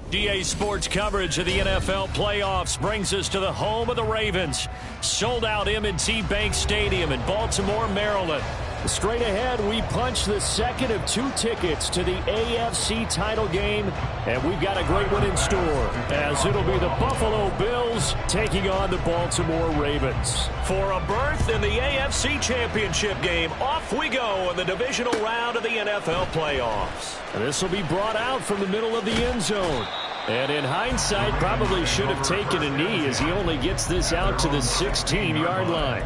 DA Sports coverage of the NFL playoffs brings us to the home of the Ravens. Sold out M&T Bank Stadium in Baltimore, Maryland. Straight ahead, we punch the second of 2 tickets to the AFC title game, and we've got a great one in store, as it'll be the Buffalo Bills taking on the Baltimore Ravens. For a berth in the AFC Championship game, off we go in the divisional round of the NFL playoffs. This will be brought out from the middle of the end zone. And in hindsight, probably should have taken a knee as he only gets this out to the 16-yard line.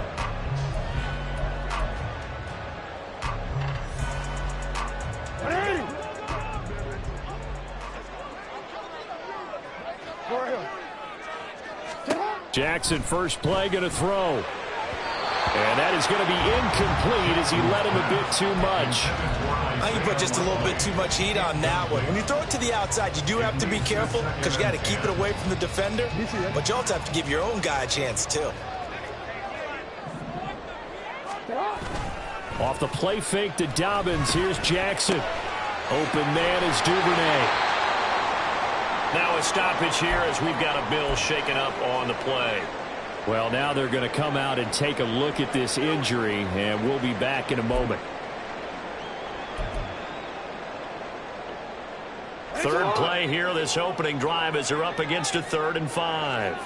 Jackson, first play, going to throw. And that is going to be incomplete as he led him a bit too much. I think you put just a little bit too much heat on that one. When you throw it to the outside, you do have to be careful because you got to keep it away from the defender. But you also have to give your own guy a chance, too. Off the play fake to Dobbins. Here's Jackson. Open man is Duvernay. Now a stoppage here as we've got a Bill shaken up on the play. Well, now they're going to come out and take a look at this injury, and we'll be back in a moment. Third play here, this opening drive, as they're up against a 3rd and 5.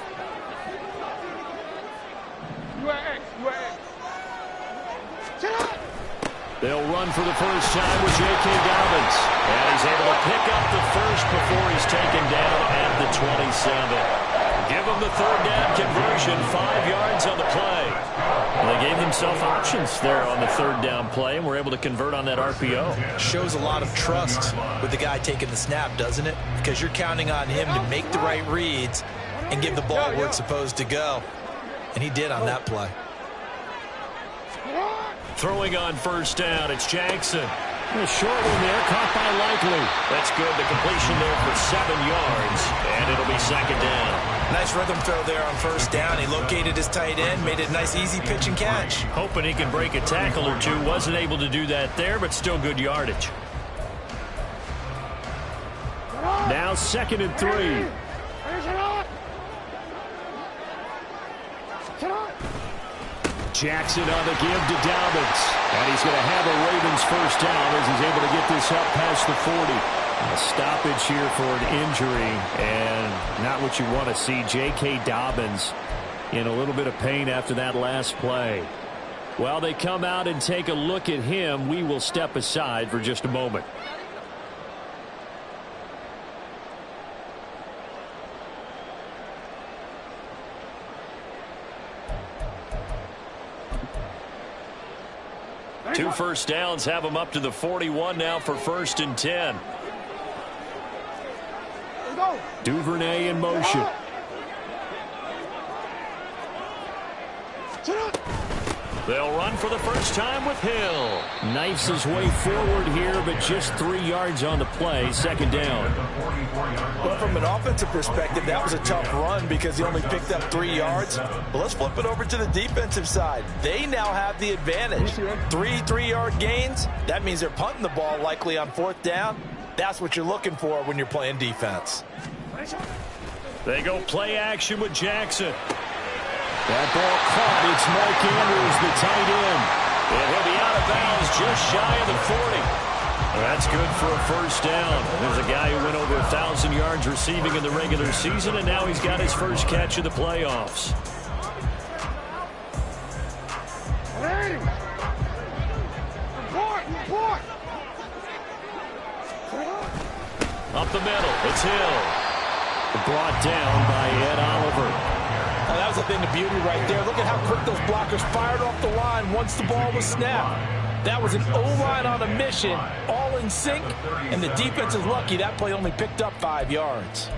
They'll run for the first time with J.K. Dobbins. And he's able to pick up the first before he's taken down at the 27. Give him the 3rd down conversion, 5 yards on the play. Well, they gave themselves options there on the 3rd down play and were able to convert on that RPO. Shows a lot of trust with the guy taking the snap, doesn't it? Because you're counting on him to make the right reads and give the ball where it's supposed to go. And he did on that play. Throwing on first down, it's Jackson. A short one there, caught by Likely. That's good. The completion there for 7 yards, and it'll be 2nd down. Nice rhythm throw there on first down. He located his tight end, made it a nice, easy pitch and catch. Hoping he can break a tackle or two. Wasn't able to do that there, but still good yardage. Now 2nd and 3. Jackson on the give to Dobbins. And he's going to have a Ravens first down as he's able to get this up past the 40. A stoppage here for an injury, and not what you want to see. J.K. Dobbins in a little bit of pain after that last play. While they come out and take a look at him, we will step aside for just a moment. Two first downs have them up to the 41 now for 1st and 10. Duvernay in motion. They'll run for the first time with Hill. Knifes his way forward here, but just 3 yards on the play. 2nd down. Well, from an offensive perspective, that was a tough run because he only picked up 3 yards. But let's flip it over to the defensive side. They now have the advantage. 3-3-yard gains. That means they're punting the ball likely on 4th down. That's what you're looking for when you're playing defense. They go play action with Jackson. That ball caught. It's Mark Andrews, the tight end. And he'll be out of bounds just shy of the 40. That's good for a first down. There's a guy who went over 1,000 yards receiving in the regular season, and now he's got his first catch of the playoffs. Up the middle, it's Hill. Brought down by Ed Oliver. Oh, that was a thing of beauty right there. Look at how quick those blockers fired off the line once the ball was snapped. That was an O-line on a mission, all in sync, and the defense is lucky that play only picked up 5 yards.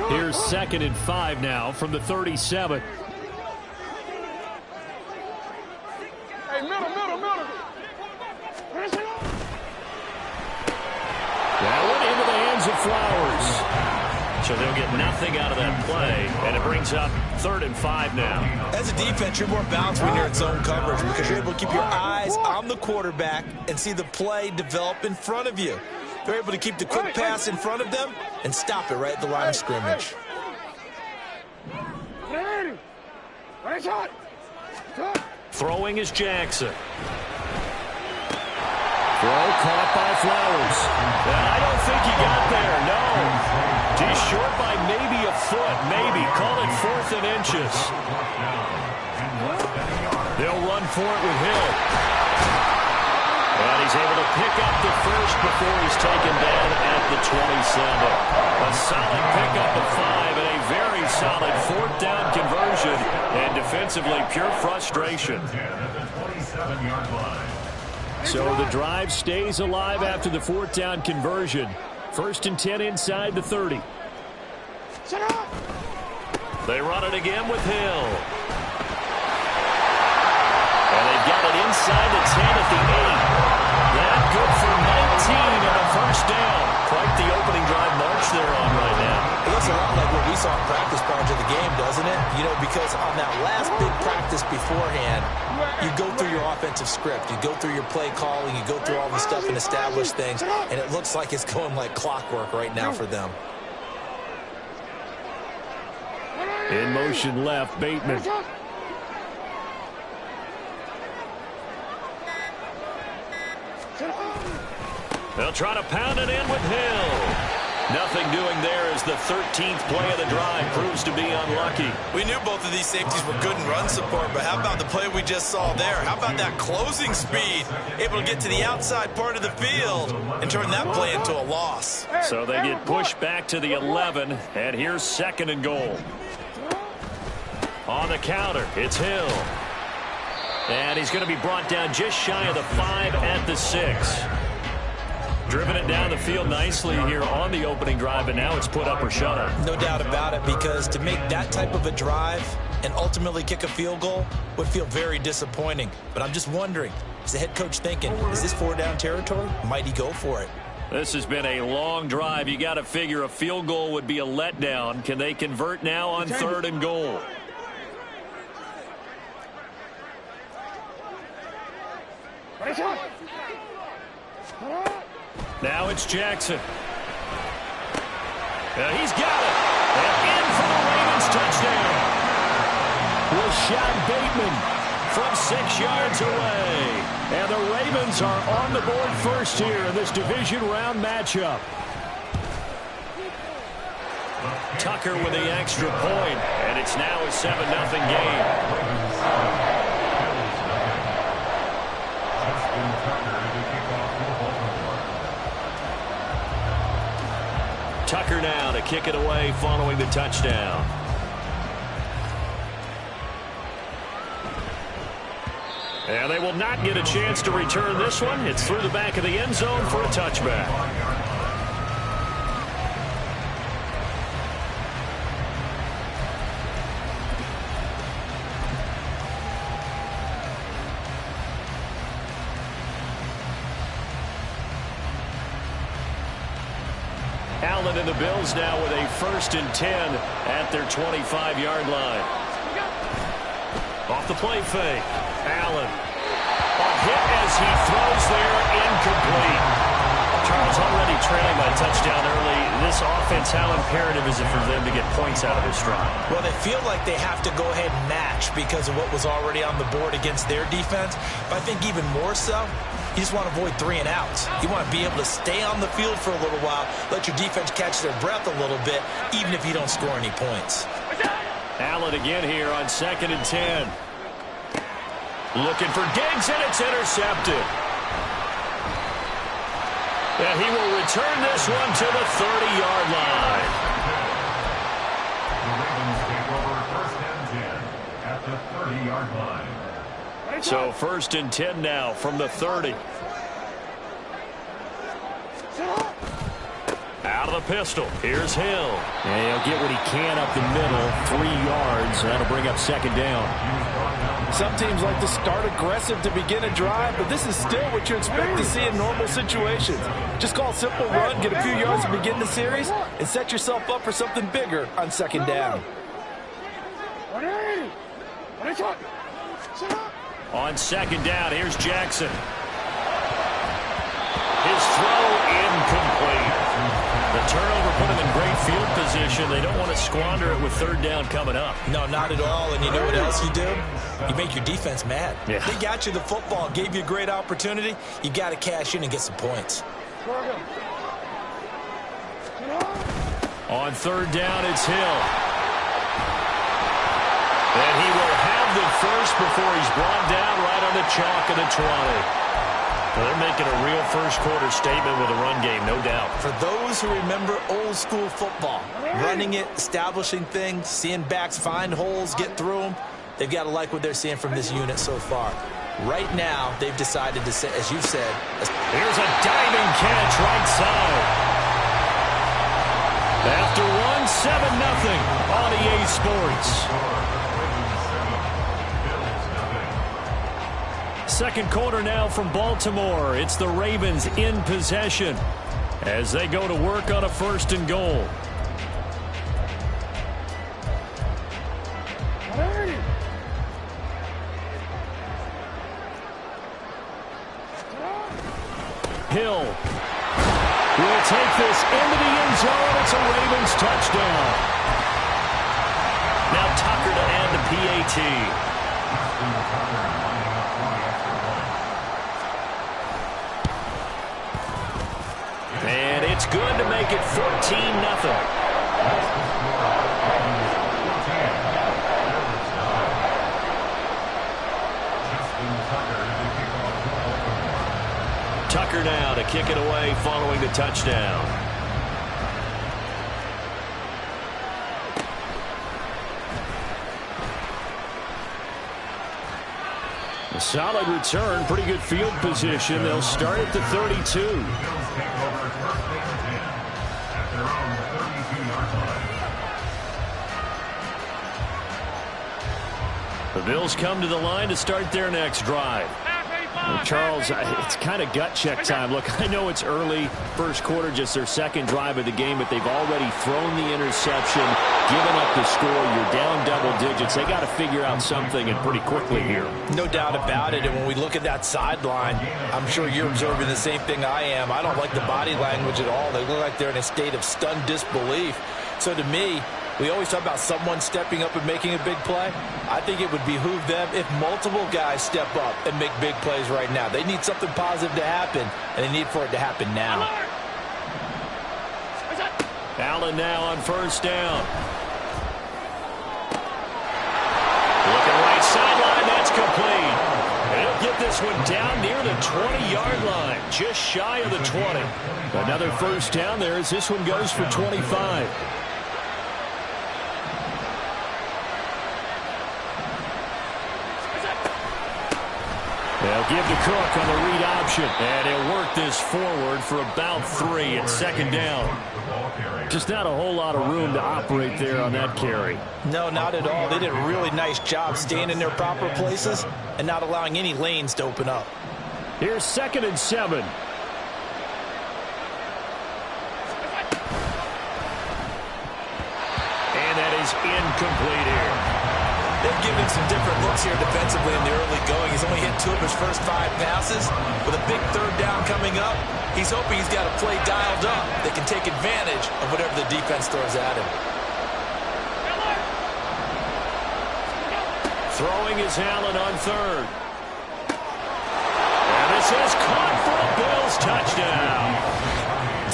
Here's 2nd and 5 now from the 37. Hey, middle. That went into the hands of Flowers. So they'll get nothing out of that play, and it brings up 3rd and 5 now. As a defense, you're more balanced when you're in zone coverage because you're able to keep your eyes on the quarterback and see the play develop in front of you. They're able to keep the quick pass in front of them and stop it right at the line of scrimmage. Throwing is Jackson. Throw caught by Flowers. I don't think he got there, no. He's short by maybe a foot, maybe. Call it 4th and inches. They'll run for it with Hill. And he's able to pick up the first before he's taken down at the 27. A solid pickup of 5 and a very solid 4th down conversion. And defensively, pure frustration. So the drive stays alive after the 4th down conversion. 1st and 10 inside the 30. They run it again with Hill. And they've got it inside the 10 at the 8. That good for 19 and a 1st down. Quite the opening drive march they're on right now. It looks a lot like what we saw in practice prior to the game, doesn't it? You know, because on that last big practice beforehand, you go through your offensive script. You go through your play calling. You go through all the stuff and establish things. And it looks like it's going like clockwork right now for them. In motion left, Bateman. They'll try to pound it in with Hill. Nothing doing there as the 13th play of the drive proves to be unlucky. We knew both of these safeties were good in run support, but how about the play we just saw there? How about that closing speed? Able to get to the outside part of the field and turn that play into a loss. So they get pushed back to the 11, and here's 2nd and goal. On the counter, it's Hill. And he's going to be brought down just shy of the 5 at the 6. Driven it down the field nicely here on the opening drive, and now it's put up or shut up. No doubt about it, because to make that type of a drive and ultimately kick a field goal would feel very disappointing. But I'm just wondering, is the head coach thinking, is this 4-down territory? Might he go for it? This has been a long drive. You got to figure a field goal would be a letdown. Can they convert now on 3rd and goal? Now it's Jackson. He's got it. And in for the Ravens touchdown. Rashad Bateman from 6 yards away. And the Ravens are on the board first here in this division round matchup. Tucker with the extra point, and it's now a 7-0 game. Tucker now to kick it away following the touchdown. And they will not get a chance to return this one. It's through the back of the end zone for a touchback. Allen and the Bills now with a 1st and 10 at their 25-yard line. Off the play fake. Allen. A hit as he throws there, incomplete. Charles already trailing by a touchdown early. This offense, how imperative is it for them to get points out of this drive? Well, they feel like they have to go ahead and match because of what was already on the board against their defense. But I think even more so, you just want to avoid 3 and outs. You want to be able to stay on the field for a little while, let your defense catch their breath a little bit, even if you don't score any points. Allen again here on 2nd and 10. Looking for Diggs, and it's intercepted. And he will return this one to the 30-yard line. The Ravens take over 1st and 10 at the 30-yard line. So 1st and 10 now from the 30. Out of the pistol. Here's Hill. And he'll get what he can up the middle. 3 yards. That'll bring up 2nd down. Some teams like to start aggressive to begin a drive, but this is still what you expect to see in normal situations. Just call a simple run, get a few yards to begin the series, and set yourself up for something bigger on second down. On second down, here's Jackson. His throw incomplete. The turnover put him in great field position. They don't want to squander it with third down coming up. No, not at all. And you know what else you do? You make your defense mad. Yeah. They got you the football, gave you a great opportunity. You got to cash in and get some points. On third down, it's Hill. And he will have the first before he's brought down right on the chalk of the 20. Well, they're making a real first-quarter statement with a run game, no doubt. For those who remember old-school football, running it, establishing things, seeing backs find holes, get through them, they've got to like what they're seeing from this unit so far. Right now, they've decided to say, as you said, here's a diving catch right side. After one, 7-0 on EA Sports. Second quarter now from Baltimore. It's the Ravens in possession as they go to work on a first and goal. Hill will take this into the end zone. It's a Ravens touchdown. Now Tucker to add the PAT. And it's good to make it 14-0. Tucker now to kick it away following the touchdown. A solid return, pretty good field position. They'll start at the 32. The Bills come to the line to start their next drive. Well, Charles, it's kind of gut check time. Look, I know it's early, first quarter, just their second drive of the game, but they've already thrown the interception, given up the score. You're down double digits. They got to figure out something, and pretty quickly here. No doubt about it. And when we look at that sideline, I'm sure you're observing the same thing I am. I don't like the body language at all. They look like they're in a state of stunned disbelief. So to me, we always talk about someone stepping up and making a big play. I think it would behoove them if multiple guys step up and make big plays right now. They need something positive to happen, and they need for it to happen now. Allen now on first down. Looking right sideline, that's complete. He'll get this one down near the 20-yard line, just shy of the 20. Another first down there as this one goes for 25. They'll give to Cook on the read option. And he'll work this forward for about 3 at second down. Just not a whole lot of room to operate there on that carry. No, not at all. They did a really nice job staying in their proper places and not allowing any lanes to open up. Here's 2nd and 7. And that is incomplete here. They've given him some different looks here defensively in the early going. He's only hit 2 of his first 5 passes. With a big third down coming up, he's hoping he's got a play dialed up that can take advantage of whatever the defense throws at him. Throwing is Allen on third. And this is caught for a Bills touchdown.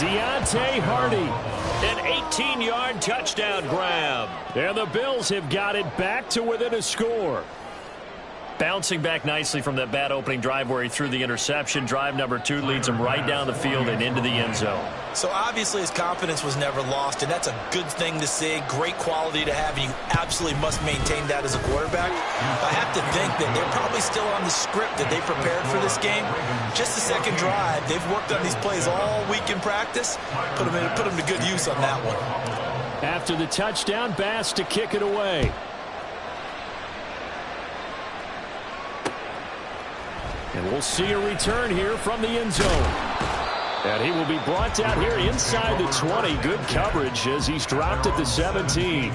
Deontay Hardy. An 18-yard touchdown grab. And the Bills have got it back to within a score. Bouncing back nicely from that bad opening drive where he threw the interception. Drive number 2 leads him right down the field and into the end zone. So obviously his confidence was never lost, and that's a good thing to see. Great quality to have, and you absolutely must maintain that as a quarterback. I have to think that they're probably still on the script that they prepared for this game. Just the second drive. They've worked on these plays all week in practice. Put them to good use on that one. After the touchdown, Bass to kick it away. And we'll see a return here from the end zone. And he will be brought down here inside the 20. Good coverage as he's dropped at the 17.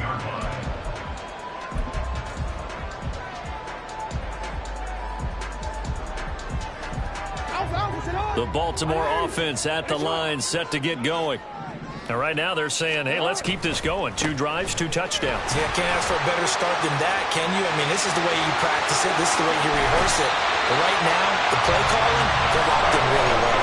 The Baltimore offense at the line, set to get going. And right now they're saying, hey, let's keep this going. 2 drives, 2 touchdowns. Yeah, can't ask for a better start than that, can you? I mean, this is the way you practice it. This is the way you rehearse it. But right now, the play calling, they're locked in really well.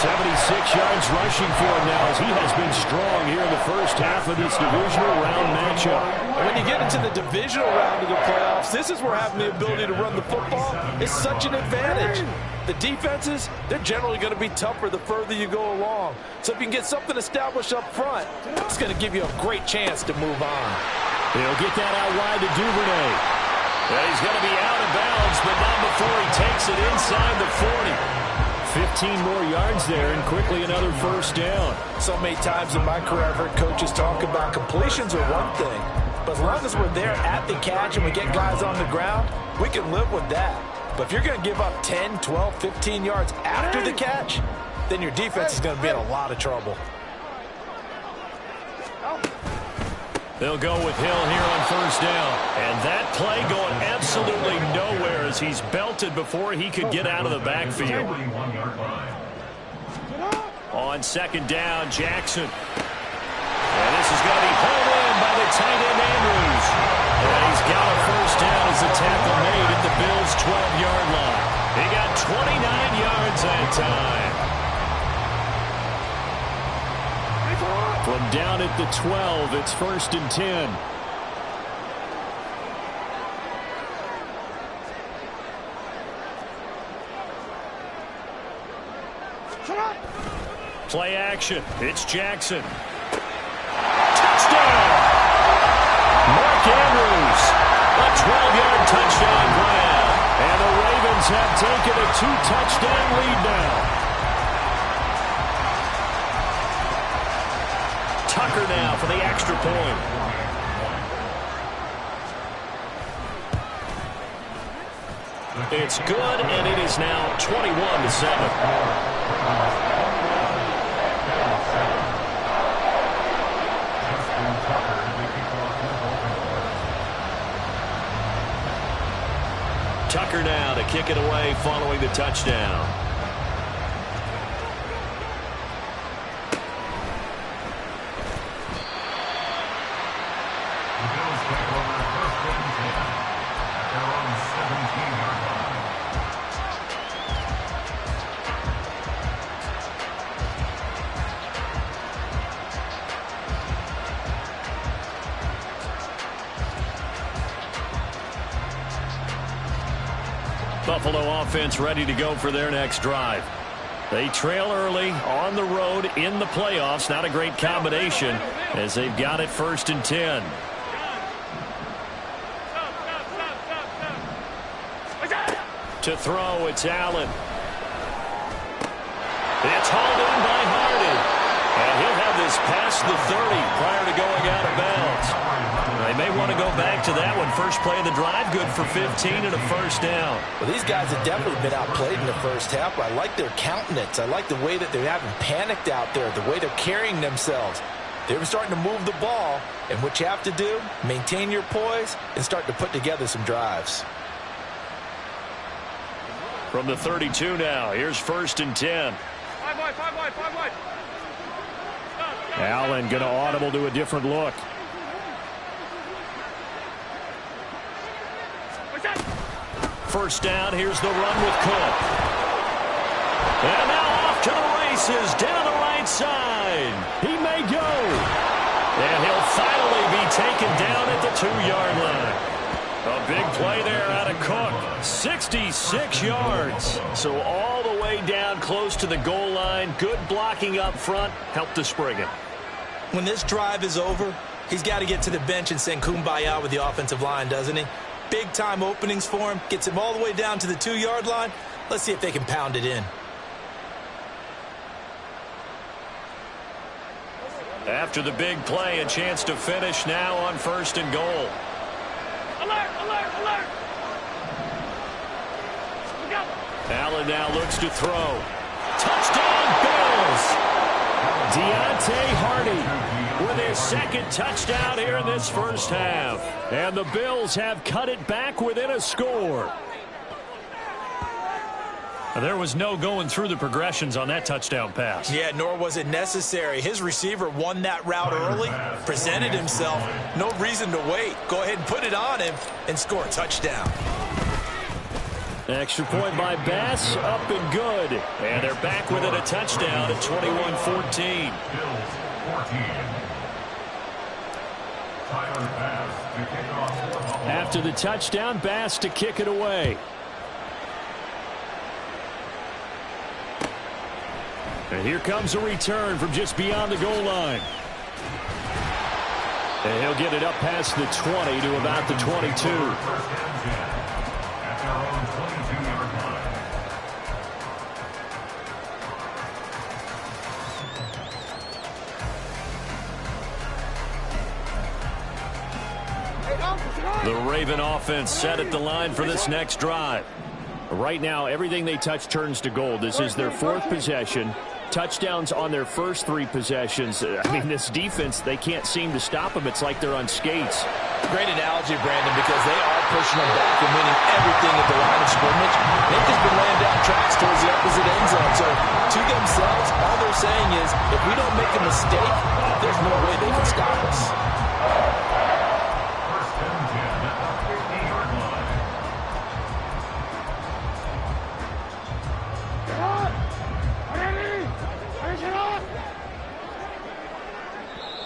76 yards rushing for him now as he has been strong here in the first half of this divisional round matchup. And when you get into the divisional round of the playoffs, this is where having the ability to run the football is such an advantage. The defenses, they're generally going to be tougher the further you go along. So if you can get something established up front, it's going to give you a great chance to move on. He'll get that out wide to Duvernay. Well, he's going to be out of bounds, but not before he takes it inside the 40. 15 more yards there, and quickly another first down. So many times in my career I've heard coaches talk about completions are one thing, but as long as we're there at the catch and we get guys on the ground, we can live with that. But if you're going to give up 10, 12, 15 yards after the catch, then your defense is going to be in a lot of trouble. They'll go with Hill here on first down. And that play going absolutely nowhere as he's belted before he could get out of the backfield. On second down, Jackson. And this is going to be pulled in by the tight end, Andrews. And he's got a first down as the tackle made at the Bills' 12-yard line. He got 29 yards that time. From down at the 12, it's first and 10. Play action. It's Jackson. Touchdown! Mark Andrews. A 12-yard touchdown grab. And the Ravens have taken a 2-touchdown lead now. Tucker now for the extra point. It's good, and it is now 21-7. Tucker now to kick it away following the touchdown. Buffalo offense ready to go for their next drive. They trail early on the road in the playoffs. Not a great combination as they've got it first and 10. To throw, it's Allen. It's hauled in by Hardy. And he'll have this past the 30 prior to going out of bounds. They may want to go back to that one. First play of the drive, good for 15 and a first down. Well, these guys have definitely been outplayed in the first half. I like their countenance. I like the way that they haven't panicked out there, the way they're carrying themselves. They're starting to move the ball, and what you have to do, maintain your poise and start to put together some drives. From the 32 now, here's first and 10. Five wide. Allen going to audible to a different look. First down, here's the run with Cook. And now off to the races, down the right side. He may go. And he'll finally be taken down at the 2-yard line. A big play there out of Cook. 66 yards. So all the way down close to the goal line. Good blocking up front. Helped to spring it. When this drive is over, he's got to get to the bench and send kumbaya with the offensive line, doesn't he? Big-time openings for him. Gets him all the way down to the 2-yard line. Let's see if they can pound it in. After the big play, a chance to finish now on first and goal. Alert! Allen now looks to throw. Touchdown, Bills! Deontay Hardy with his second touchdown here in this first half. And the Bills have cut it back within a score. There was no going through the progressions on that touchdown pass. Yeah, nor was it necessary. His receiver won that route early, presented himself. No reason to wait. Go ahead and put it on him and score a touchdown. Extra point by Bass, up and good. And they're back within a touchdown at 21-14. After the touchdown, Bass to kick it away. And here comes a return from just beyond the goal line. And he'll get it up past the 20 to about the 22. The Raven offense set at the line for this next drive. Right now, everything they touch turns to gold. This is their fourth possession. Touchdowns on their first three possessions. I mean, this defense, they can't seem to stop them. It's like they're on skates. Great analogy, Brandon, because they are pushing them back and winning everything at the line of scrimmage. They've just been laying down tracks towards the opposite end zone. So, to themselves, all they're saying is, if we don't make a mistake, there's no way they can stop us.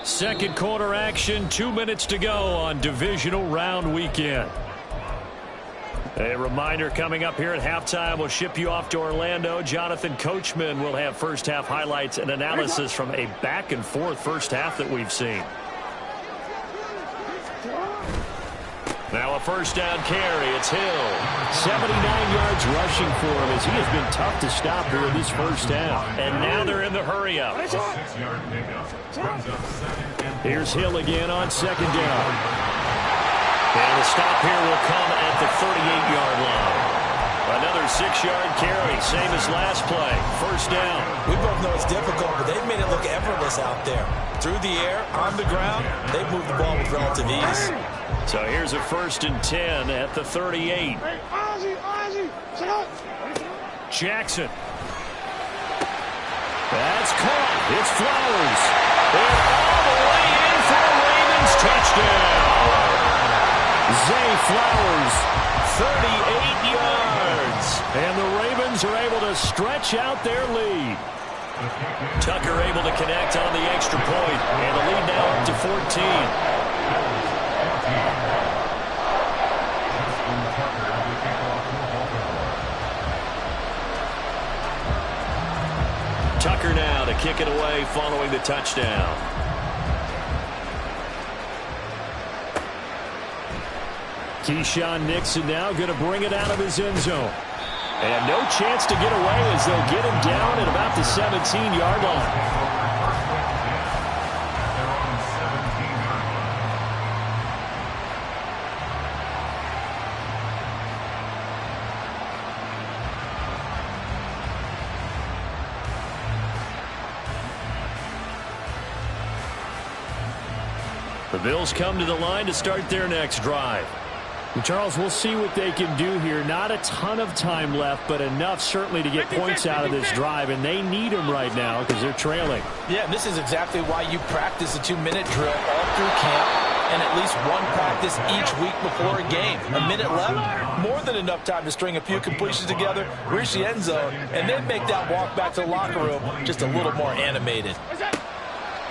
Second quarter action, 2 minutes to go on divisional round weekend. A reminder coming up here at halftime, we'll ship you off to Orlando. Jonathan Coachman will have first half highlights and analysis from a back and forth first half that we've seen. Now a first down carry. It's Hill. 79 yards rushing for him as he has been tough to stop here in this first half. And now they're in the hurry up. Here's Hill again on second down. And the stop here will come at the 38-yard line. Another 6-yard carry, same as last play. First down. We both know it's difficult, but they've made it look effortless out there. Through the air, on the ground, they've moved the ball with relative ease. So here's a 1st and 10 at the 38. Jackson. That's caught. It's Flowers. And all the way in for a Ravens touchdown. Zay Flowers, 38 yards. And the Ravens are able to stretch out their lead. Tucker able to connect on the extra point. And the lead now up to 14. Tucker now to kick it away following the touchdown. Keyshawn Nixon now going to bring it out of his end zone. And no chance to get away as they'll get him down at about the 17-yard line. The Bills come to the line to start their next drive. And Charles, we'll see what they can do here. Not a ton of time left, but enough certainly to get points out of this drive, and they need them right now because they're trailing. Yeah, and this is exactly why you practice a 2-minute drill all through camp and at least one practice each week before a game. A minute left, more than enough time to string a few completions together, reach the end zone, and then make that walk back to the locker room just a little more animated.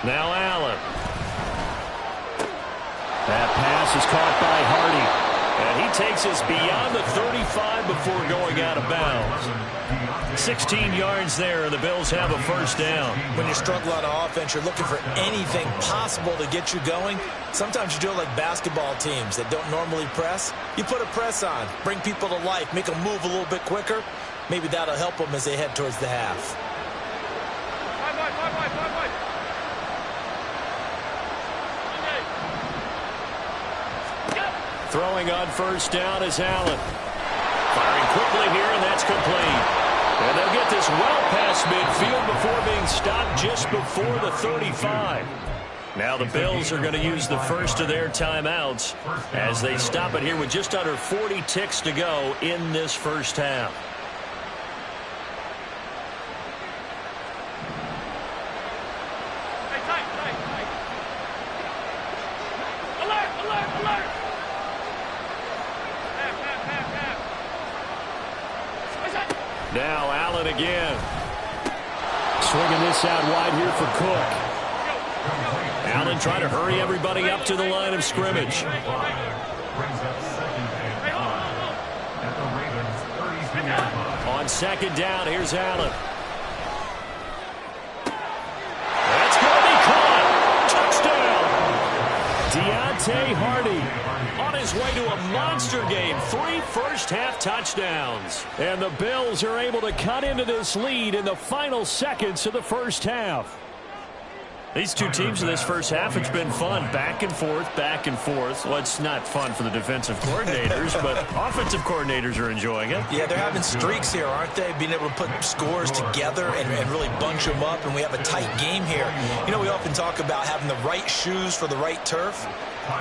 Now Allen. That pass is caught by Hardy. And he takes us beyond the 35 before going out of bounds. 16 yards there, and the Bills have a first down. When you struggle on offense, you're looking for anything possible to get you going. Sometimes you do it like basketball teams that don't normally press. You put a press on, bring people to life, make them move a little bit quicker. Maybe that'll help them as they head towards the half. Throwing on first down is Allen. Firing quickly here, and that's complete. And they'll get this well past midfield before being stopped just before the 35. Now the Bills are going to use the first of their timeouts as they stop it here with just under 40 ticks to go in this first half. Now Allen again. Swinging this out wide here for Cook. Allen trying to hurry everybody up to the line of scrimmage. On second down, here's Allen. That's going to be caught. Touchdown. Deontay Hardy on his way to a monster game. 3 first-half touchdowns. And the Bills are able to cut into this lead in the final seconds of the first half. These two teams in this first half, it's been fun. Back and forth, back and forth. Well, it's not fun for the defensive coordinators, but offensive coordinators are enjoying it. Yeah, they're having streaks here, aren't they? Being able to put scores together and really bunch them up, and we have a tight game here. You know, we often talk about having the right shoes for the right turf.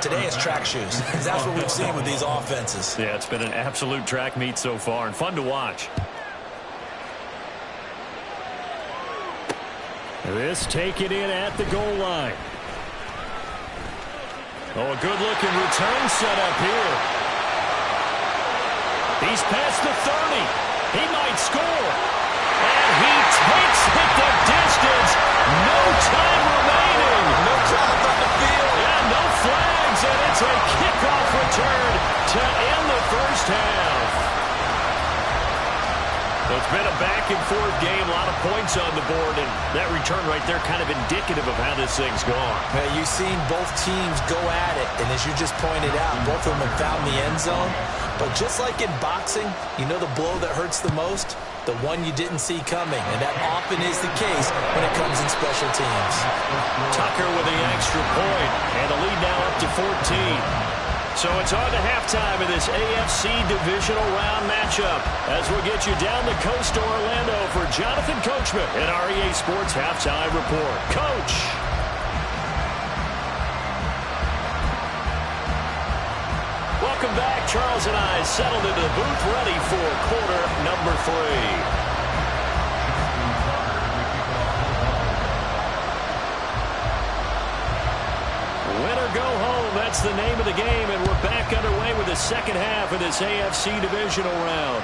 Today it's track shoes. That's what we've seen with these offenses. Yeah, it's been an absolute track meet so far and fun to watch. This taken in at the goal line. Oh, a good-looking return set up here. He's past the 30. He might score. And he takes it the distance. No time remaining. No clock on the field. Yeah, no flags, and it's a kickoff return to end the first half. So it's been a back-and-forth game, a lot of points on the board, and that return right there kind of indicative of how this thing's gone. Yeah, you've seen both teams go at it, and as you just pointed out, both of them have found the end zone. But just like in boxing, you know the blow that hurts the most? The one you didn't see coming, and that often is the case when it comes in special teams. Tucker with the extra point, and the lead now up to 14. So it's on to halftime of this AFC divisional round matchup as we'll get you down the coast to Orlando for Jonathan Coachman at REA Sports Halftime Report. Coach. Welcome back. Charles and I settled into the booth ready for quarter number 3. Go home. That's the name of the game, and we're back underway with the second half of this AFC divisional round.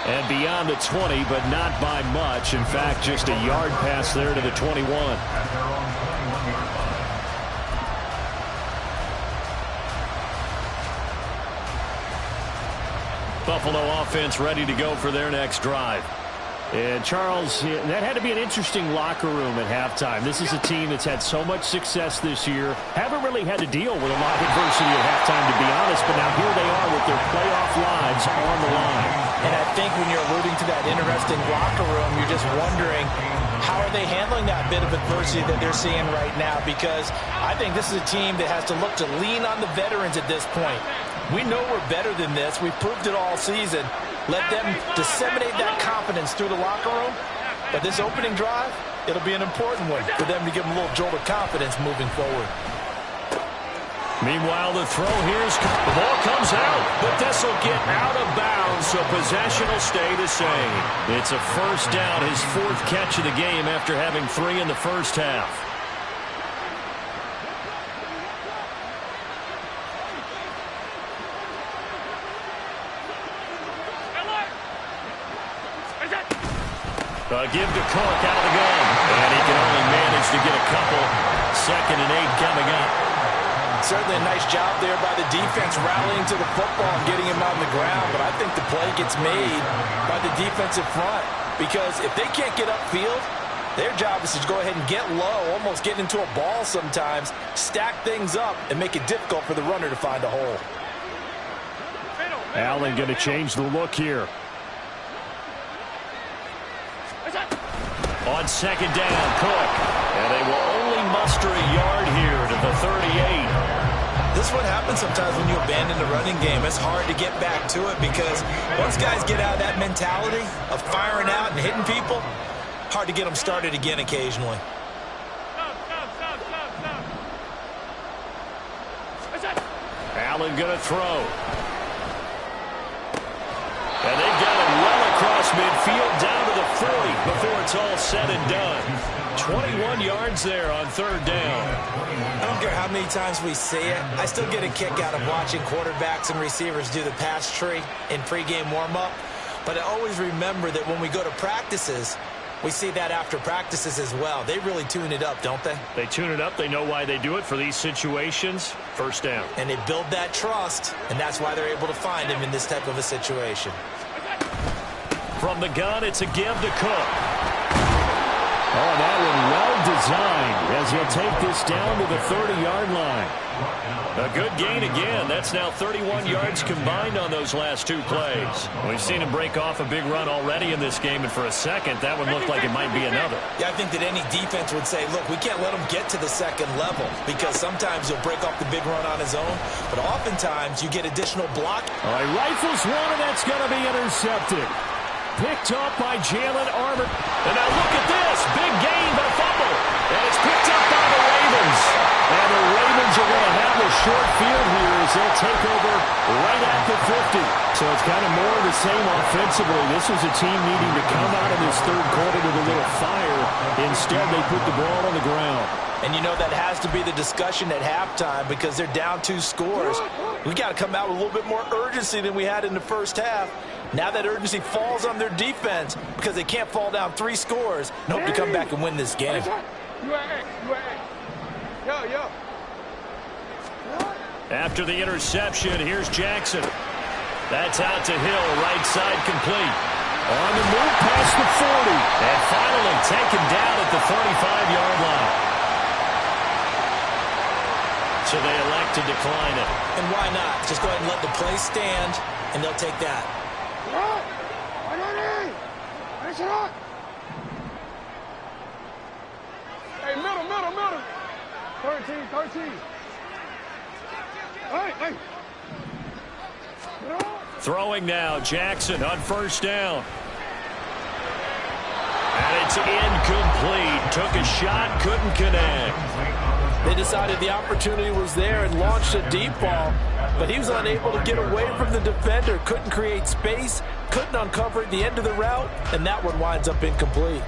And beyond the 20, but not by much. In fact, just a yard pass there to the 21. Buffalo offense ready to go for their next drive. And, Charles, that had to be an interesting locker room at halftime. This is a team that's had so much success this year. Haven't really had to deal with a lot of adversity at halftime, to be honest. But now here they are with their playoff lives on the line. And I think when you're alluding to that interesting locker room, you're just wondering, how are they handling that bit of adversity that they're seeing right now? Because I think this is a team that has to look to lean on the veterans at this point. We know we're better than this. We've proved it all season. Let them disseminate that confidence through the locker room. But this opening drive, it'll be an important one for them to give them a little jolt of confidence moving forward. Meanwhile, the throw here's the ball comes out, but this will get out of bounds, so possession will stay the same. It's a first down, his 4th catch of the game after having 3 in the first half. Give to Cook out of the gun. And he can only manage to get a couple. 2nd and 8 coming up. Certainly a nice job there by the defense rallying to the football and getting him on the ground. But I think the play gets made by the defensive front. Because if they can't get upfield, their job is to go ahead and get low, almost get into a ball sometimes, stack things up, and make it difficult for the runner to find a hole. Allen going to change the look here. On 2nd down, Cook. And they will only muster a yard here to the 38. This is what happens sometimes when you abandon the running game. It's hard to get back to it because once guys get out of that mentality of firing out and hitting people, hard to get them started again occasionally. Allen going to throw. And they've got it well across midfield down to the 40 before it's all said and done. 21 yards there on third down. I don't care how many times we see it. I still get a kick out of watching quarterbacks and receivers do the pass tree in pregame warm-up. But I always remember that when we go to practices, we see that after practices as well. They really tune it up, don't they? They tune it up. They know why they do it for these situations. First down. And they build that trust, and that's why they're able to find him in this type of a situation. From the gun, it's a give to Cook. Oh, that one well designed as he'll take this down to the 30-yard line. A good gain again. That's now 31 yards combined on those last two plays. We've seen him break off a big run already in this game, and for a second, that one looked like it might be another. Yeah, I think that any defense would say, look, we can't let him get to the second level because sometimes he'll break off the big run on his own, but oftentimes you get additional block. All right, rifles one, and that's going to be intercepted. Picked up by Jalen Armour. And now look at this. Big gain, but fumble. And it's picked up by the Ravens. And the Ravens are going to have a short field here as they'll take over right at the 50. So it's kind of more of the same offensively. This was a team needing to come out of this third quarter with a little fire. Instead, they put the ball on the ground. And you know that has to be the discussion at halftime because they're down 2 scores. We got to come out with a little bit more urgency than we had in the first half. Now that urgency falls on their defense because they can't fall down 3 scores and hope to come back and win this game. After the interception, here's Jackson. That's out to Hill, right side complete. On the move past the 40. And finally taken down at the 35-yard line. So they elect to decline it. And why not? Just go ahead and let the play stand, and they'll take that. Hey, middle. 13. Hey. Throwing now, Jackson on first down. And it's incomplete. Took a shot, couldn't connect. They decided the opportunity was there and launched a deep ball, but he was unable to get away from the defender, couldn't create space, couldn't uncover at the end of the route, and that one winds up incomplete.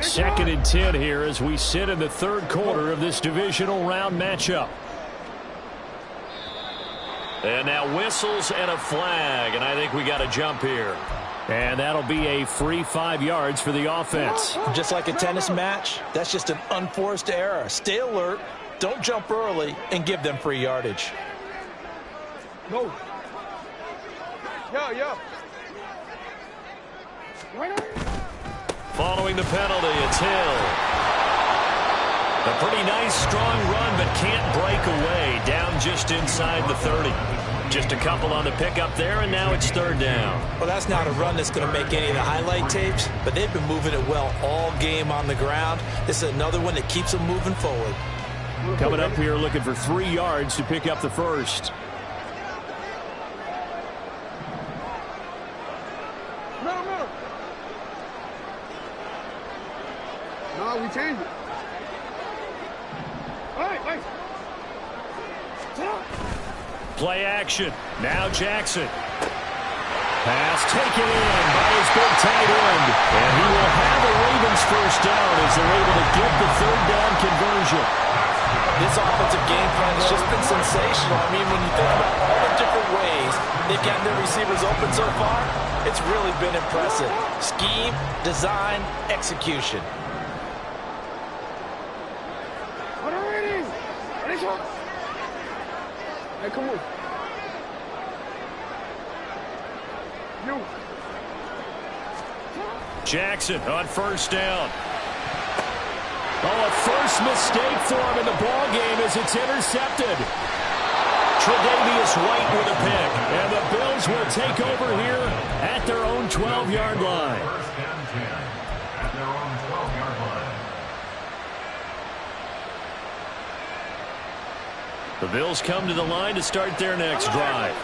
Second and 10 here as we sit in the third quarter of this divisional round matchup. And now whistles and a flag, and I think we got a jump here. And that'll be a free 5 yards for the offense. Just like a tennis match, that's just an unforced error. Stay alert, don't jump early, and give them free yardage. Go. Yo. Following the penalty, it's Hill. A pretty nice, strong run, but can't break away. Down just inside the 30. Just a couple on the pickup there, and now it's third down. Well, that's not a run that's going to make any of the highlight tapes, but they've been moving it well all game on the ground. This is another one that keeps them moving forward. Coming up here looking for 3 yards to pick up the first. Middle. No, we changed it. Hey. Play action. Now Jackson. Pass taken in by his big tight end. And he will have the Ravens first down as they're able to get the third down conversion. This offensive game plan has just been sensational. I mean, when you think about all the different ways they've gotten their receivers open so far, it's really been impressive. Scheme, design, execution. Hey, come on. You. Jackson on first down. Oh, a first mistake for him in the ball game as it's intercepted. Tre'Davious White with a pick. And the Bills will take over here at their own 12-yard line. at their own 12-yard line. The Bills come to the line to start their next drive.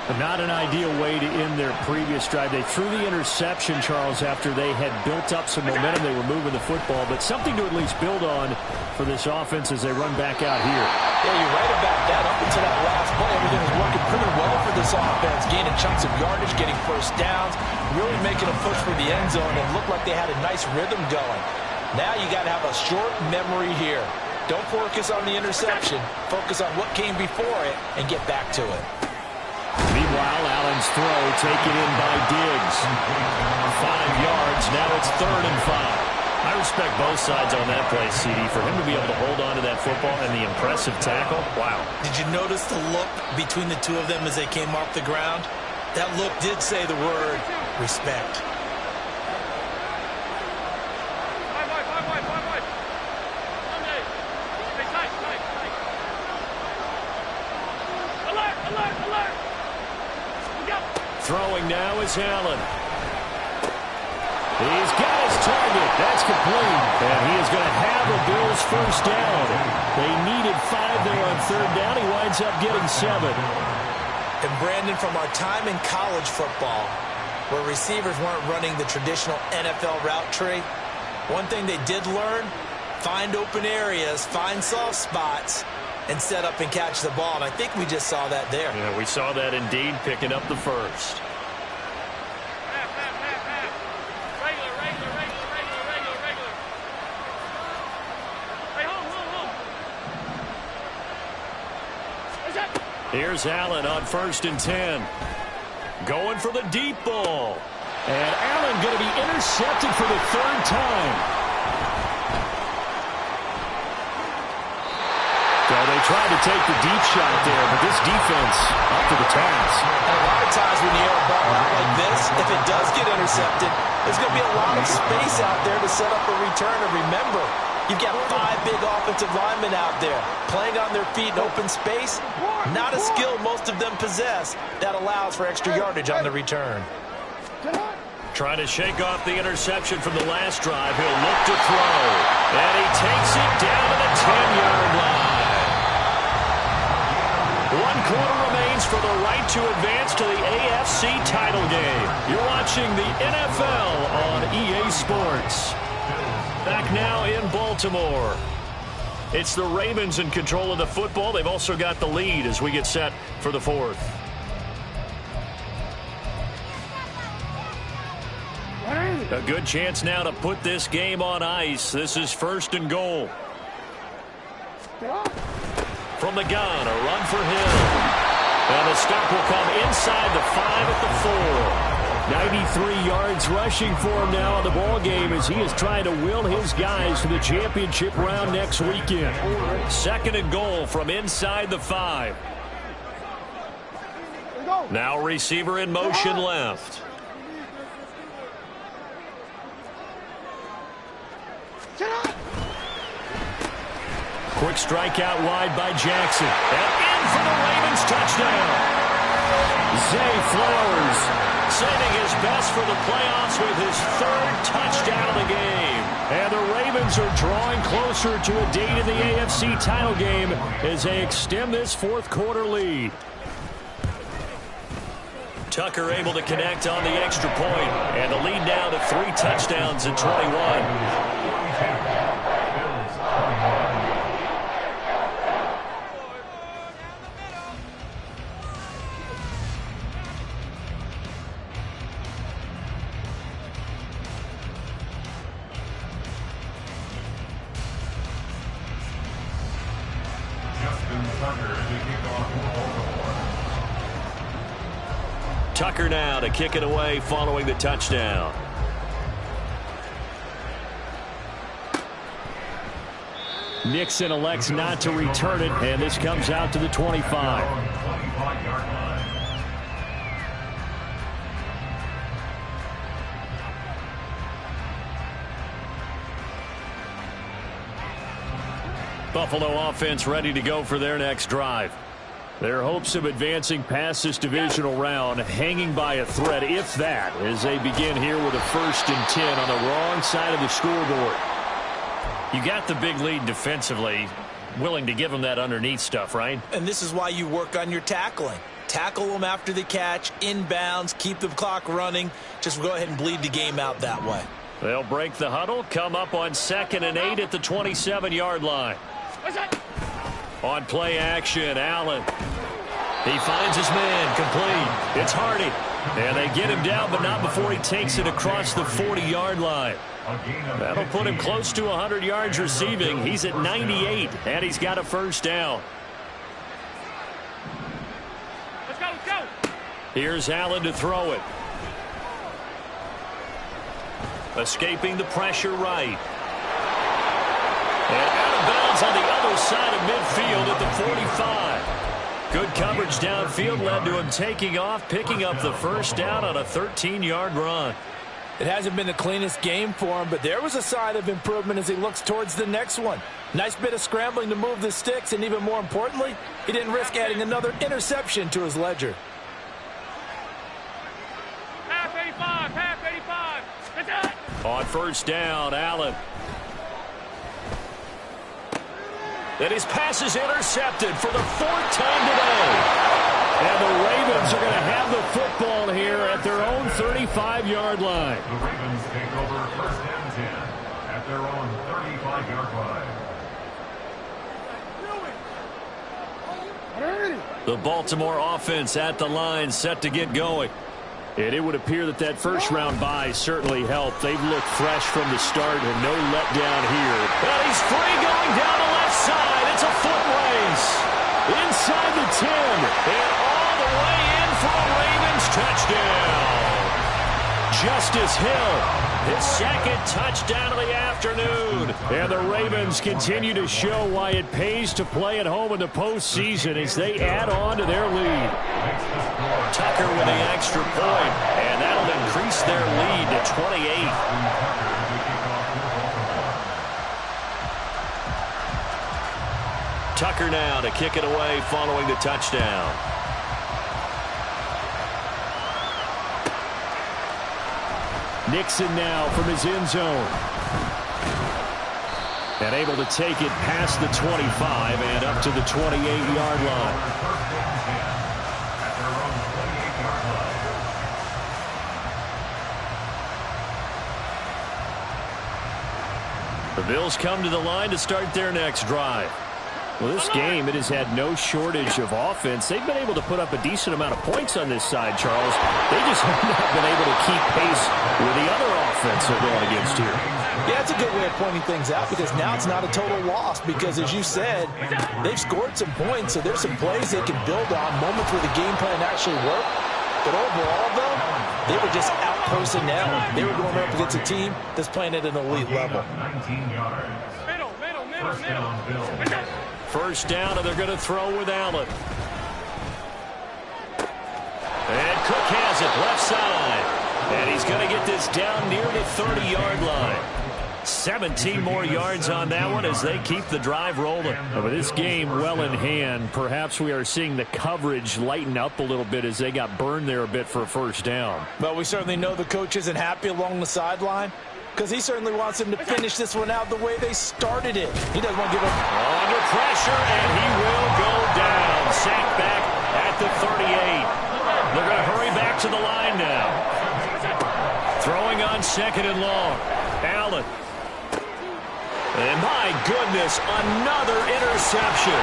But not an ideal way to end their previous drive. They threw the interception, Charles, after they had built up some momentum. They were moving the football, but something to at least build on for this offense as they run back out here. Yeah, you're right about that. Up until that last play, everything was working pretty well for this offense. Gaining chunks of yardage, getting first downs, really making a push for the end zone, and looked like they had a nice rhythm going. Now you got to have a short memory here. Don't focus on the interception. Focus on what came before it and get back to it. Meanwhile, Allen's throw taken in by Diggs. 5 yards. Now it's 3rd and 5. I respect both sides on that play, CD. For him to be able to hold on to that football and the impressive tackle, wow. Did you notice the look between the two of them as they came off the ground? That look did say the word respect. Throwing now is Allen. He's got his target. That's complete. And he is going to have the Bills first down. They needed 5 there on 3rd down. He winds up getting 7. And Brandon, from our time in college football, where receivers weren't running the traditional NFL route tree, one thing they did learn, find open areas, find soft spots, and set up and catch the ball. And I think we just saw that there. Yeah, we saw that indeed, picking up the first. Here's Allen on 1st and 10. Going for the deep ball. And Allen going to be intercepted for the 3rd time. So they tried to take the deep shot there, but this defense up to the task. And a lot of times when you air a ball out like this, if it does get intercepted, there's going to be a lot of space out there to set up a return. And remember, you've got 5 big offensive linemen out there playing on their feet in open space. Not a skill most of them possess that allows for extra yardage on the return. Trying to shake off the interception from the last drive. He'll look to throw. And he takes it down to the 10-yard line. 1 quarter remains for the right to advance to the AFC title game. You're watching the NFL on EA Sports. Back now in Baltimore. It's the Ravens in control of the football. They've also got the lead as we get set for the 4th. A good chance now to put this game on ice. This is 1st and goal. From the gun, a run for Hill. And the stop will come inside the 5 at the 4. 93 yards rushing for him now in the ball game as he is trying to will his guys to the championship round next weekend. 2nd and goal from inside the 5. Now receiver in motion left. Quick strike out wide by Jackson. And in for the Ravens touchdown. Zay Flowers saving his best for the playoffs with his 3rd touchdown of the game. And the Ravens are drawing closer to a date in the AFC title game as they extend this 4th quarter lead. Tucker able to connect on the extra point. And the lead now to 3 touchdowns at 21. Tucker now to kick it away following the touchdown. Nixon elects not to return it, and this comes out to the 25. Buffalo offense ready to go for their next drive. Their hopes of advancing past this divisional round hanging by a thread, if that, as they begin here with a 1st and 10 on the wrong side of the scoreboard. You got the big lead defensively, willing to give them that underneath stuff, right? And this is why you work on your tackling. Tackle them after the catch, inbounds, keep the clock running. Just go ahead and bleed the game out that way. They'll break the huddle, come up on 2nd and 8 at the 27-yard line. On play action, Allen. He finds his man, complete. It's Hardy. And they get him down, but not before he takes it across the 40-yard line. That'll put him close to 100 yards receiving. He's at 98, and he's got a 1st down. Let's go. Here's Allen to throw it. Escaping the pressure right. And out of bounds on the other side of midfield at the 45. Good coverage downfield led to him taking off, picking up the 1st down on a 13-yard run. It hasn't been the cleanest game for him, but there was a sign of improvement as he looks towards the next one. Nice bit of scrambling to move the sticks, and even more importantly, he didn't risk adding another interception to his ledger. Half 85. That's it. On 1st down, Allen. And his pass is intercepted for the 4th time today. And the Ravens are going to have the football here at their own 35-yard line. The Ravens take over 1st and 10 at their own 35-yard line. The Baltimore offense at the line, set to get going. And it would appear that that 1st-round bye certainly helped. They've looked fresh from the start and no letdown here. Well, he's free going down the left side. It's a foot race. Inside the 10. And all the way in for a Ravens touchdown. Justice Hill, his 2nd touchdown of the afternoon. And the Ravens continue to show why it pays to play at home in the postseason as they add on to their lead. Tucker with the extra point, and that'll increase their lead to 28. Tucker now to kick it away following the touchdown. Nixon now from his end zone. And able to take it past the 25 and up to the 28-yard line. The Bills come to the line to start their next drive. Well, this game, it has had no shortage of offense. They've been able to put up a decent amount of points on this side, Charles. They just have not been able to keep pace with the other offense they're going against here. Yeah, it's a good way of pointing things out because now it's not a total loss because, as you said, they've scored some points, so there's some plays they can build on, moments where the game plan actually worked. But overall, though, they were just out personnel. They were going up against a team that's playing at an elite level. 19 yards. Middle. 1st down, Bills. 1st down, and they're going to throw with Allen. And Cook has it left side. And he's going to get this down near the 30-yard line. 17 more yards on that one as they keep the drive rolling. With this game well in hand, perhaps we are seeing the coverage lighten up a little bit as they got burned there a bit for a 1st down. But we certainly know the coach isn't happy along the sideline because he certainly wants them to finish this one out the way they started it. He doesn't want to give up. Under pressure, and he will go down. Sacked back at the 38. They're going to hurry back to the line now. Throwing on 2nd and long. Allen. And my goodness, another interception.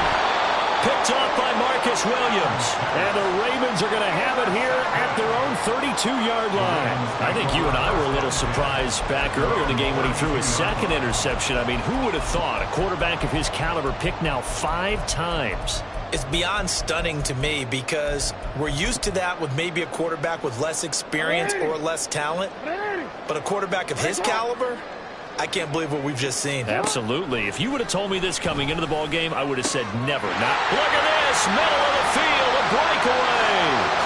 Picked up by Marcus Williams. And the Ravens are going to have it here at their own 32-yard line. I think you and I were a little surprised back earlier in the game when he threw his 2nd interception. I mean, who would have thought a quarterback of his caliber picked now 5 times? It's beyond stunning to me because we're used to that with maybe a quarterback with less experience or less talent. But a quarterback of his caliber, I can't believe what we've just seen. Absolutely. If you would have told me this coming into the ball game, I would have said never. Not. Look at this. Middle of the field. A breakaway.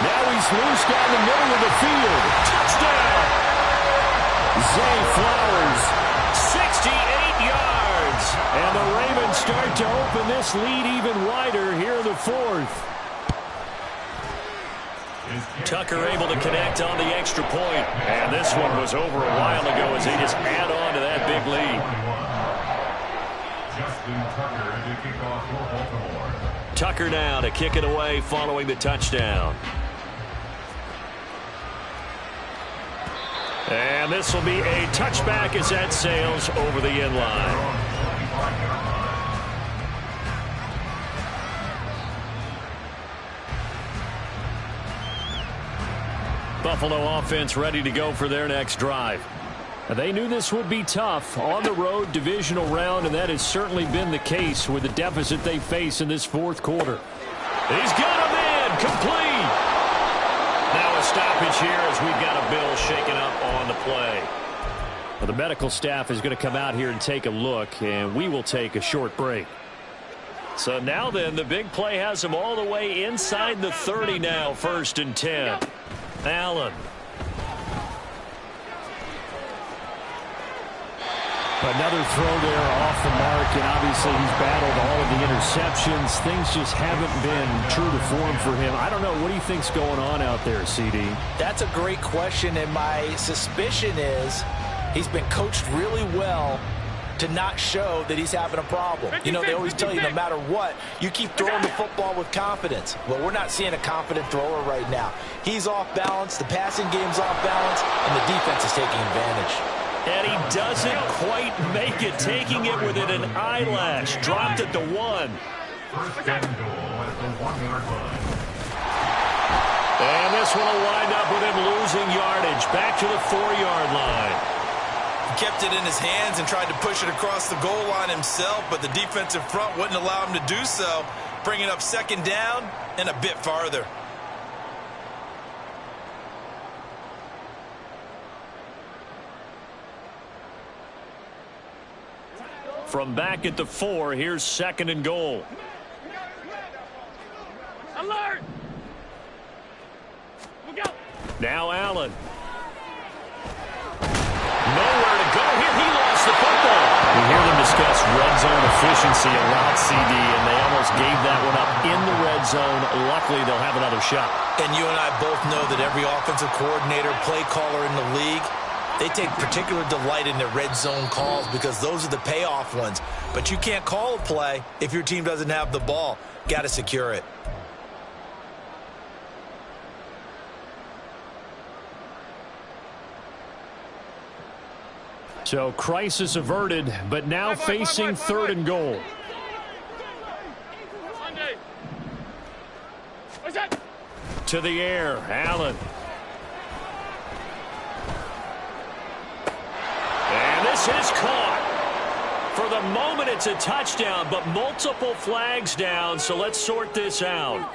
Now he's loose down the middle of the field. Touchdown. Zay Flowers. 68 yards. And the Ravens start to open this lead even wider here in the 4th. Tucker able to connect on the extra point. And this one was over a while ago as they just add on to that big lead. Tucker now to kick it away following the touchdown. And this will be a touchback as that sails over the end line. Buffalo offense ready to go for their next drive. They knew this would be tough on the road divisional round, and that has certainly been the case with the deficit they face in this fourth quarter. He's got him in, complete. Now a stoppage here as we've got a Bill shaken up on the play. Well, the medical staff is going to come out here and take a look, and we will take a short break. So now then, the big play has them all the way inside the 30 now, 1st and 10. Allen. Another throw there off the mark, and obviously he's battled all of the interceptions. Things just haven't been true to form for him. I don't know. What do you think's going on out there, CD? That's a great question, and my suspicion is he's been coached really well to not show that he's having a problem. You know, they always tell you no matter what, you keep throwing the football with confidence. Well, we're not seeing a confident thrower right now. He's off balance, the passing game's off balance, and the defense is taking advantage. And he doesn't quite make it, taking it within an eyelash. Dropped at the 1. And this one will wind up with him losing yardage. Back to the 4-yard line. He kept it in his hands and tried to push it across the goal line himself, but the defensive front wouldn't allow him to do so, bringing up 2nd down and a bit farther. From back at the 4, here's 2nd and goal. Alert! Look out! Now Allen. Nowhere to go here. He lost the football. We hear them discuss red zone efficiency a lot, CD, and they almost gave that one up in the red zone. Luckily, they'll have another shot. And you and I both know that every offensive coordinator, play caller in the league, they take particular delight in their red zone calls because those are the payoff ones. But you can't call a play if your team doesn't have the ball. Got to secure it. So crisis averted, but now facing 3rd and goal. To the air, Allen. And this is caught. For the moment, it's a touchdown, but multiple flags down, so let's sort this out.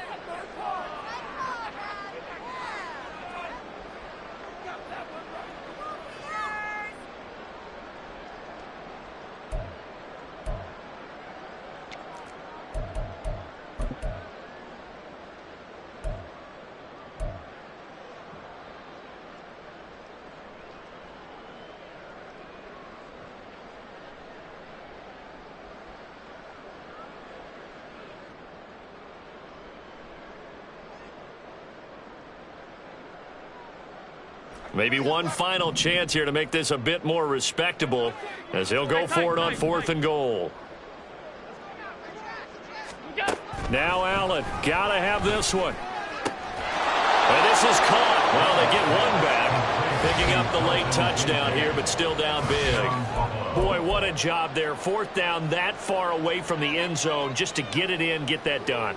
Maybe one final chance here to make this a bit more respectable as he'll go for it on 4th and goal. Now Allen, gotta have this one. And this is caught. Well, they get one back. Picking up the late touchdown here, but still down big. Boy, what a job there. 4th down that far away from the end zone just to get it in, get that done.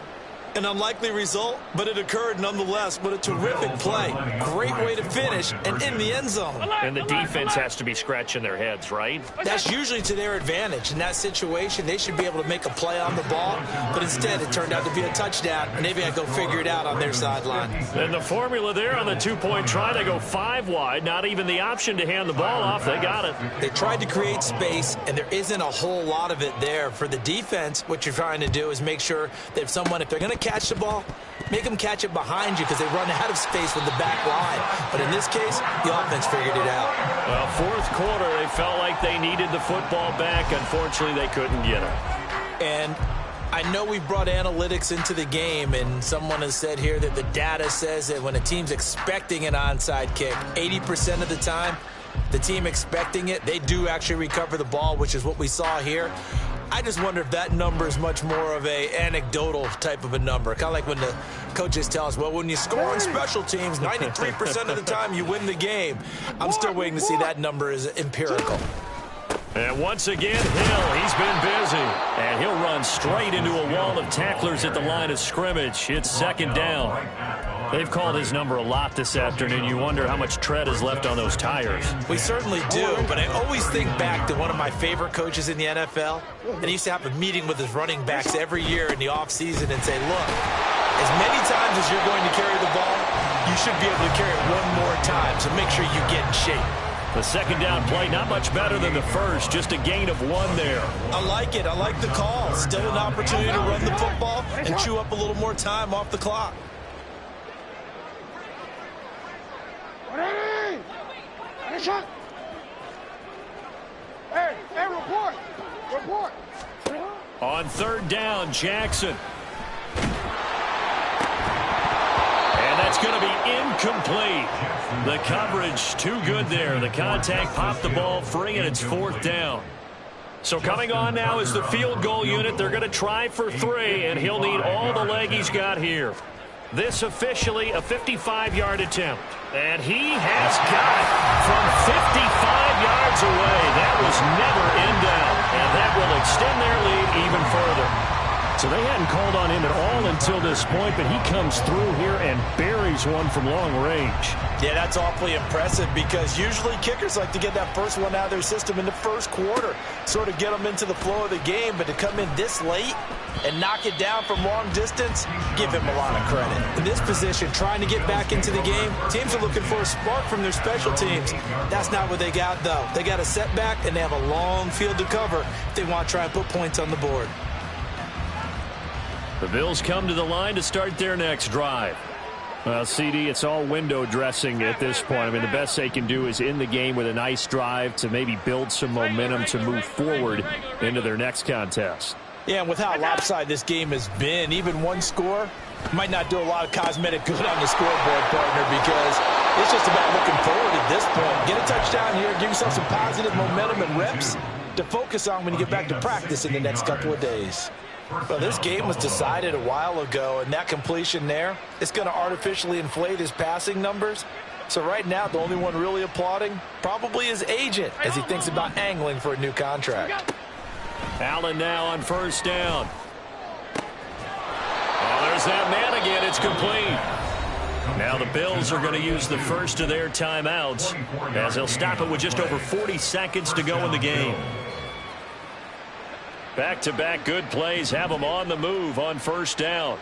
An unlikely result, but it occurred nonetheless. But a terrific play. Great way to finish and in the end zone. And the defense has to be scratching their heads, right? That's usually to their advantage. In that situation, they should be able to make a play on the ball. But instead, it turned out to be a touchdown. And they've got to go figure it out on their sideline. And the formula there on the 2-point try, they go 5 wide. Not even the option to hand the ball off. They got it. They tried to create space, and there isn't a whole lot of it there. For the defense, what you're trying to do is make sure that if they're going to catch the ball, make them catch it behind you because they run out of space with the back line. But in this case, the offense figured it out. Well, 4th quarter, they felt like they needed the football back. Unfortunately, they couldn't get it. And I know we've brought analytics into the game, and someone has said here that the data says that when a team's expecting an onside kick, 80% of the time, the team expecting it, they do actually recover the ball, which is what we saw here. I just wonder if that number is much more of a anecdotal type of a number. Kind of like when the coaches tell us, well, when you score on special teams, 93% of the time you win the game. I'm still waiting to see that number is empirical. And once again, Hill, he's been busy. And he'll run straight into a wall of tacklers at the line of scrimmage. It's second down. They've called his number a lot this afternoon. You wonder how much tread is left on those tires. We certainly do, but I always think back to one of my favorite coaches in the NFL. And he used to have a meeting with his running backs every year in the offseason and say, look, as many times as you're going to carry the ball, you should be able to carry it one more time, so make sure you get in shape. The second down play, not much better than the first, just a gain of 1 there. I like it. I like the call. Still an opportunity to run the football and chew up a little more time off the clock. Hey, report. On third down, Jackson. And that's going to be incomplete. The coverage too good there. The contact popped the ball free, and it's fourth down. So coming on now is the field goal unit. They're going to try for 3, and he'll need all the leg he's got here. This officially a 55-yard attempt. And he has got it from 55 yards away. That was never in doubt. And that will extend their lead even further. So they hadn't called on him at all until this point, but he comes through here and buries one from long range. Yeah, that's awfully impressive because usually kickers like to get that first one out of their system in the first quarter, sort of get them into the flow of the game, but to come in this late and knock it down from long distance, give him a lot of credit. In this position, trying to get back into the game, teams are looking for a spark from their special teams. That's not what they got, though. They got a setback, and they have a long field to cover if they want to try and put points on the board. The Bills come to the line to start their next drive. Well, CD, it's all window dressing at this point. I mean, the best they can do is in the game with a nice drive to maybe build some momentum to move forward into their next contest. Yeah, and with how lopsided this game has been, even one score might not do a lot of cosmetic good on the scoreboard, partner, because it's just about looking forward at this point. Get a touchdown here, give yourself some positive momentum and reps to focus on when you get back to practice in the next couple of days. Well, this game was decided a while ago, and that completion there is going to artificially inflate his passing numbers. So right now, the only one really applauding probably his agent as he thinks about angling for a new contract. Allen now on first down. Oh, there's that man again. It's complete. Now the Bills are going to use the first of their timeouts as they'll stop it with just over 40 seconds to go in the game. Back-to-back good plays have them on the move on first down.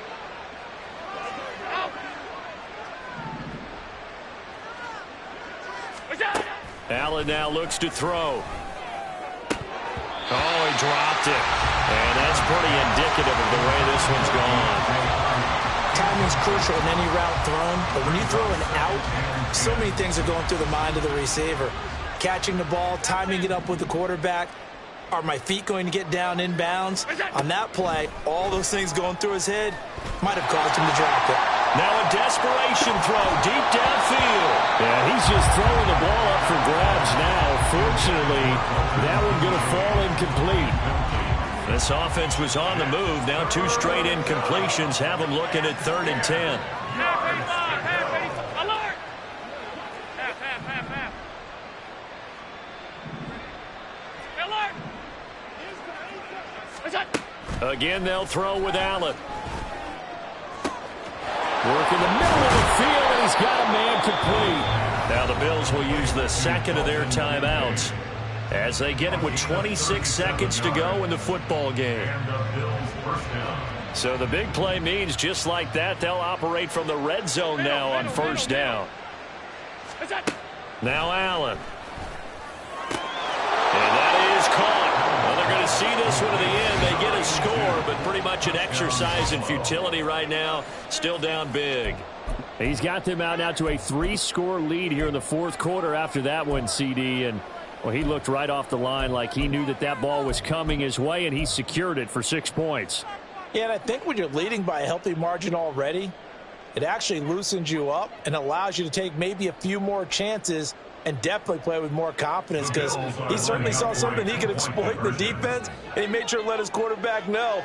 Allen now looks to throw. Oh, he dropped it. And that's pretty indicative of the way this one's gone. Timing's crucial in any route thrown, but when you throw an out, so many things are going through the mind of the receiver. Catching the ball, timing it up with the quarterback. Are my feet going to get down inbounds? On that play, all those things going through his head might have caused him to drop it. Now a desperation throw deep downfield. Yeah, he's just throwing the ball up for grabs now. Fortunately, that one going to fall incomplete. This offense was on the move. Now 2 straight incompletions have them looking at 3rd and 10. Alert! Half. Again, they'll throw with Allen. Work in the middle of the field, and he's got a man complete. Now the Bills will use the second of their timeouts as they get it with 26 seconds to go in the football game. So the big play means just like that, they'll operate from the red zone now on first down. Now Allen. And that is caught. Well, they're going to see this one to the end. They get a score, but pretty much an exercise in futility right now. Still down big. He's got them out now to a 3-score lead here in the fourth quarter after that one, CD. And, well, he looked right off the line like he knew that that ball was coming his way, and he secured it for 6 points. Yeah, and I think when you're leading by a healthy margin already, it actually loosens you up and allows you to take maybe a few more chances and definitely play with more confidence, because he certainly saw something he could exploit in the defense, and he made sure to let his quarterback know,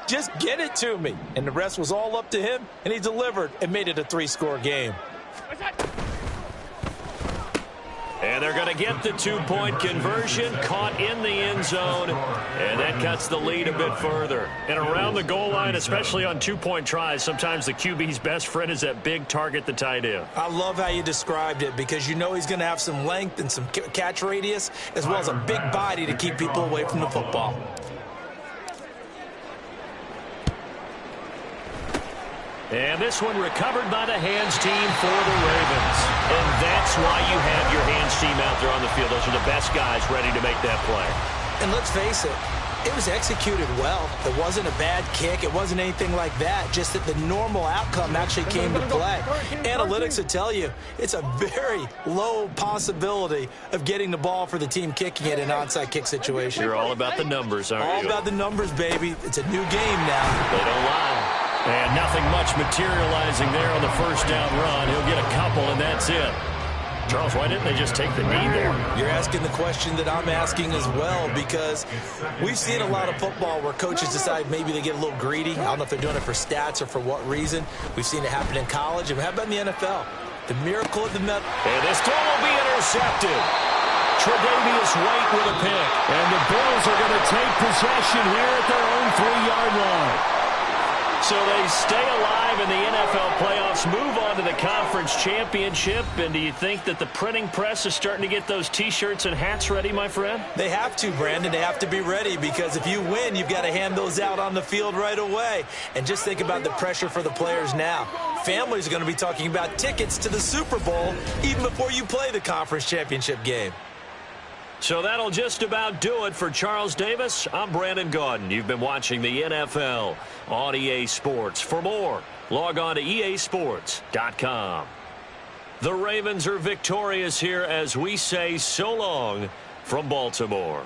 just get it to me. And the rest was all up to him, and he delivered and made it a 3-score game. And they're going to get the 2-point conversion, caught in the end zone, and that cuts the lead a bit further. And around the goal line, especially on 2-point tries, sometimes the QB's best friend is that big target, the tight end. I love how you described it, because you know he's going to have some length and some catch radius, as well as a big body to keep people away from the football. And this one recovered by the hands team for the Ravens. And that's why you have your hands team out there on the field. Those are the best guys ready to make that play. And let's face it, it was executed well. It wasn't a bad kick. It wasn't anything like that. Just that the normal outcome actually came to play. Analytics would tell you it's a very low possibility of getting the ball for the team kicking it in an onside kick situation. You're all about the numbers, aren't you? All about the numbers, baby. It's a new game now. They don't lie. And nothing much materializing there on the first down run. He'll get a couple, and that's it. Charles, why didn't they just take the knee there? You're asking the question that I'm asking as well, because we've seen a lot of football where coaches decide maybe they get a little greedy. I don't know if they're doing it for stats or for what reason. We've seen it happen in college. And how about in the NFL? The miracle of the method. And this throw will be intercepted. Tre'Davious White with a pick. And the Bills are going to take possession here at their own 3-yard line. So they stay alive in the NFL playoffs, move on to the conference championship. And do you think that the printing press is starting to get those T-shirts and hats ready, my friend? They have to, Brandon. They have to be ready, because if you win, you've got to hand those out on the field right away. And just think about the pressure for the players now. Families are going to be talking about tickets to the Super Bowl even before you play the conference championship game. So that'll just about do it for Charles Davis. I'm Brandon Gaudin. You've been watching the NFL on EA Sports. For more, log on to easports.com. The Ravens are victorious here as we say so long from Baltimore.